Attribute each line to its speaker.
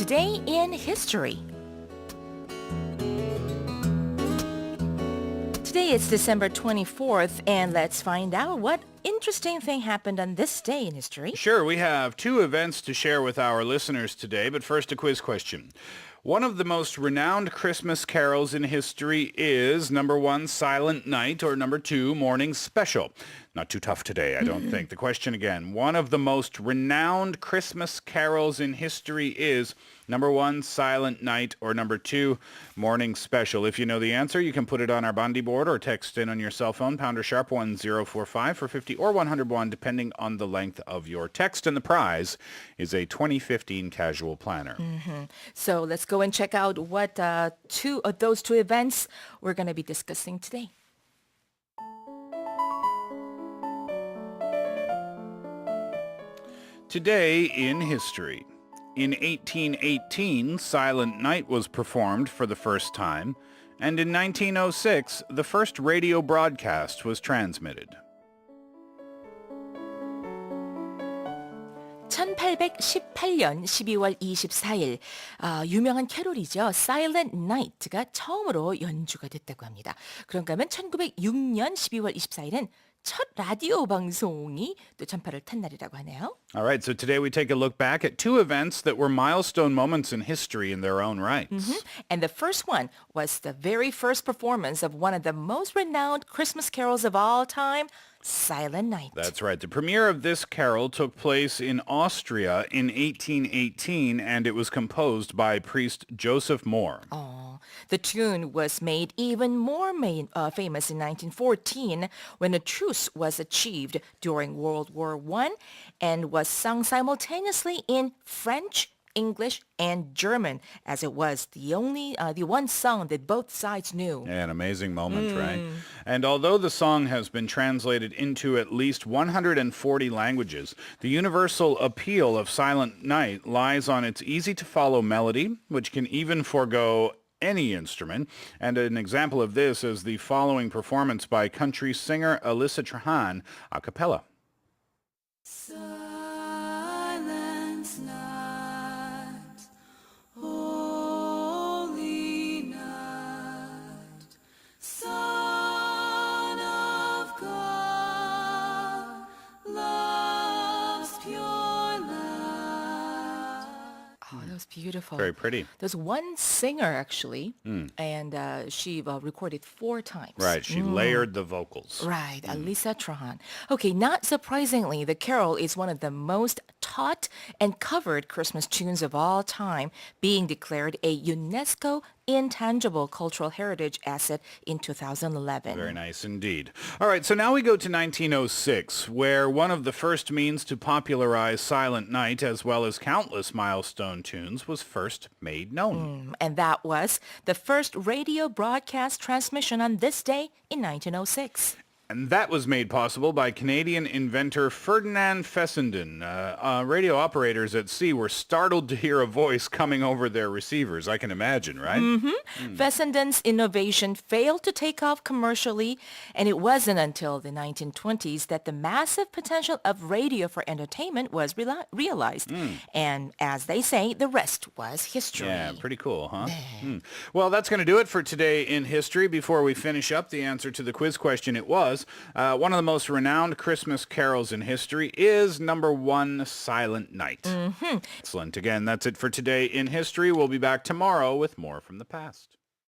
Speaker 1: Today in History. Today is December 24th, and let's find out what interesting thing happened on this day in history.
Speaker 2: Sure, we have two events to share with our listeners today, but first a quiz question. One of the most renowned Christmas carols in history is number one, Silent Night, or number two, Morning Special. Not too tough today, I don't think. The question again, one of the most renowned Christmas carols in history is number one, Silent Night, or number two, Morning Special. If you know the answer, you can put it on our Bondi board or text in on your cell phone, pounder sharp 1045 for 50 or 101, depending on the length of your text. And the prize is a 2015 casual planner.
Speaker 1: So let's go and check out what those two events we're going to be discussing today.
Speaker 2: Today in history. In 1818, Silent Night was performed for the first time, and in 1906, the first radio broadcast was transmitted.
Speaker 1: 1818년 12월 24일 유명한 캐롤이죠. Silent Night가 처음으로 연주가 됐다고 합니다. 그런가 하면 1906년 12월 24일은 첫 라디오 방송이 또 전파를 탄 날이라고 하네요.
Speaker 2: All right, so today we take a look back at two events that were milestone moments in history in their own rights.
Speaker 1: And the first one was the very first performance of one of the most renowned Christmas carols of all time, Silent Night.
Speaker 2: That's right. The premiere of this carol took place in Austria in 1818, and it was composed by priest Joseph Mohr.
Speaker 1: The tune was made even more famous in 1914 when a truce was achieved during World War I and was sung simultaneously in French, English, and German, as it was the one song that both sides knew.
Speaker 2: Yeah, an amazing moment, right? And although the song has been translated into at least 140 languages, the universal appeal of Silent Night lies on its easy-to-follow melody, which can even forego any instrument. And an example of this is the following performance by country singer Alyssa Trahan a cappella.
Speaker 3: Silent night, holy night, Son of God, love's pure light.
Speaker 1: Oh, that was beautiful.
Speaker 2: Very pretty.
Speaker 1: There's one singer, actually, and she recorded 4 times.
Speaker 2: Right, she layered the vocals.
Speaker 1: Right, Alyssa Trahan. Okay, not surprisingly, the carol is one of the most taught and covered Christmas tunes of all time, being declared a UNESCO Intangible Cultural Heritage Asset in 2011.
Speaker 2: Very nice indeed. All right, so now we go to 1906, where one of the first means to popularize Silent Night, as well as countless milestone tunes, was first made known.
Speaker 1: And that was the first radio broadcast transmission on this day in 1906.
Speaker 2: And that was made possible by Canadian inventor Ferdinand Fessenden. Radio operators at sea were startled to hear a voice coming over their receivers. I can imagine, right?
Speaker 1: Fessenden's innovation failed to take off commercially, and it wasn't until the 1920s that the massive potential of radio for entertainment was realized. And as they say, the rest was history.
Speaker 2: Yeah, pretty cool, huh? Well, that's going to do it for today in history. Before we finish up, the answer to the quiz question, it was one of the most renowned Christmas carols in history is number one, Silent Night. Excellent. Again, that's it for today in history. We'll be back tomorrow with more from the past.